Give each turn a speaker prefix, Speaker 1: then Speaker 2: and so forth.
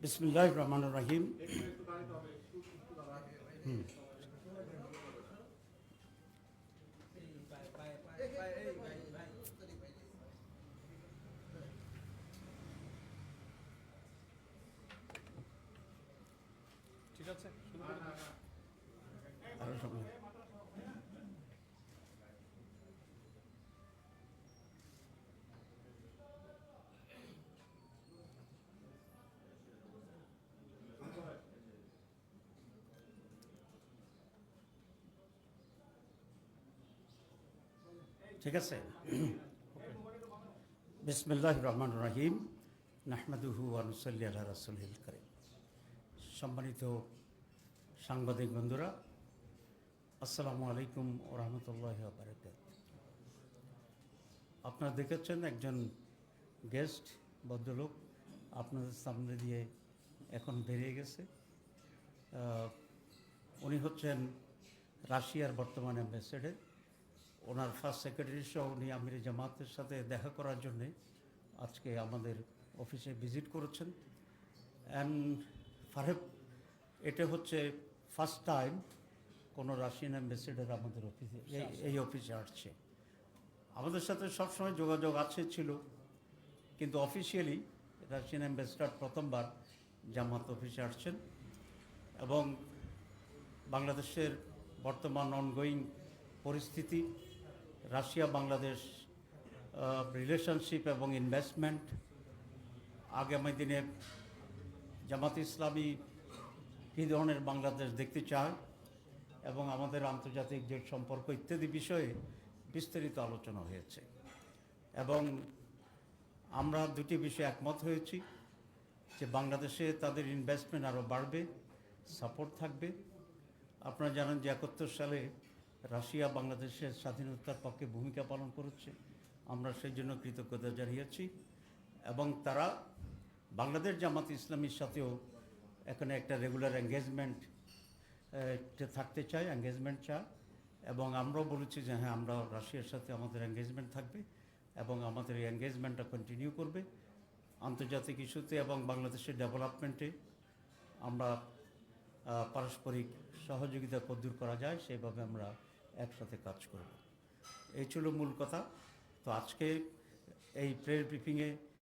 Speaker 1: বিসমিল্লাহির রহমানির রহিম।
Speaker 2: ঠিক আছে,
Speaker 1: আরো সময়। ঠিক আছে। বিসমিল্লাহির রহমানির রহিম। নাহমাদুহু ওয়া নুসাল্লি আলা রাসূলিল কারীম। সম্মানিত সাংবাদিক বন্ধুরা, আসসালামু আলাইকুম ওয়া রাহমাতুল্লাহি ওয়া বারাকাতুহু। আপনারা দেখেছেন একজন গেস্ট ভদ্রলোক আপনাদের সামনে দিয়ে এখন বেরিয়ে গেছে। উনি হচ্ছেন রাশিয়ার বর্তমান অ্যাম্বাসেডর। ওনার ফার্স্ট সেক্রেটারি সহ উনি আমির জামাতের সাথে দেখা করার জন্যে আজকে আমাদের অফিসে ভিজিট করেছেন। অ্যান্ড ফারহেব, এটা হচ্ছে ফার্স্ট টাইম কোনো রাশিয়ান অ্যাম্বাসেডর আমাদের অফিসে এই অফিসে আসছে। আমাদের সাথে সবসময় যোগাযোগ ছিল, কিন্তু অফিসিয়ালি রাশিয়ান অ্যাম্বাসেডর প্রথমবার জামাত অফিসে আসছেন। এবং বাংলাদেশের বর্তমান অনগোয়িং পরিস্থিতি, রাশিয়া বাংলাদেশ রিলেশনশিপ এবং ইনভেস্টমেন্ট, আগামী দিনে জামাত ইসলামী কী ধরনের বাংলাদেশ দেখতে চায় এবং আমাদের আন্তর্জাতিক যে সম্পর্ক ইত্যাদি বিষয়ে বিস্তারিত আলোচনা হয়েছে। এবং আমরা দুটি বিষয়ে একমত হয়েছি যে বাংলাদেশে তাদের ইনভেস্টমেন্ট আরও বাড়বে, সাপোর্ট থাকবে। আপনারা জানেন যে 71 সালে রাশিয়া বাংলাদেশের স্বাধীনতার পক্ষে ভূমিকা পালন করেছে, আমরা সেই জন্য কৃতজ্ঞতা জানিয়েছি। এবং তারা বাংলাদেশ জামাত ইসলামীর সাথেও এখানে একটা রেগুলার এঙ্গেজমেন্ট থাকতে চায়, এঙ্গেজমেন্ট চায়। এবং আমরাও বলেছি যে হ্যাঁ, আমরা রাশিয়ার সাথে আমাদের এঙ্গেজমেন্ট থাকবে এবং আমাদের এই এঙ্গেজমেন্টটা কন্টিনিউ করবে। আন্তর্জাতিক ইস্যুতে এবং বাংলাদেশের ডেভেলপমেন্টে আমরা পারস্পরিক সহযোগিতা কদ্দূর করা যায় সেইভাবে আমরা একসাথে কাজ করব। এই ছিল মূল কথা। তো আজকে এই প্রেস ব্রিফিংয়ে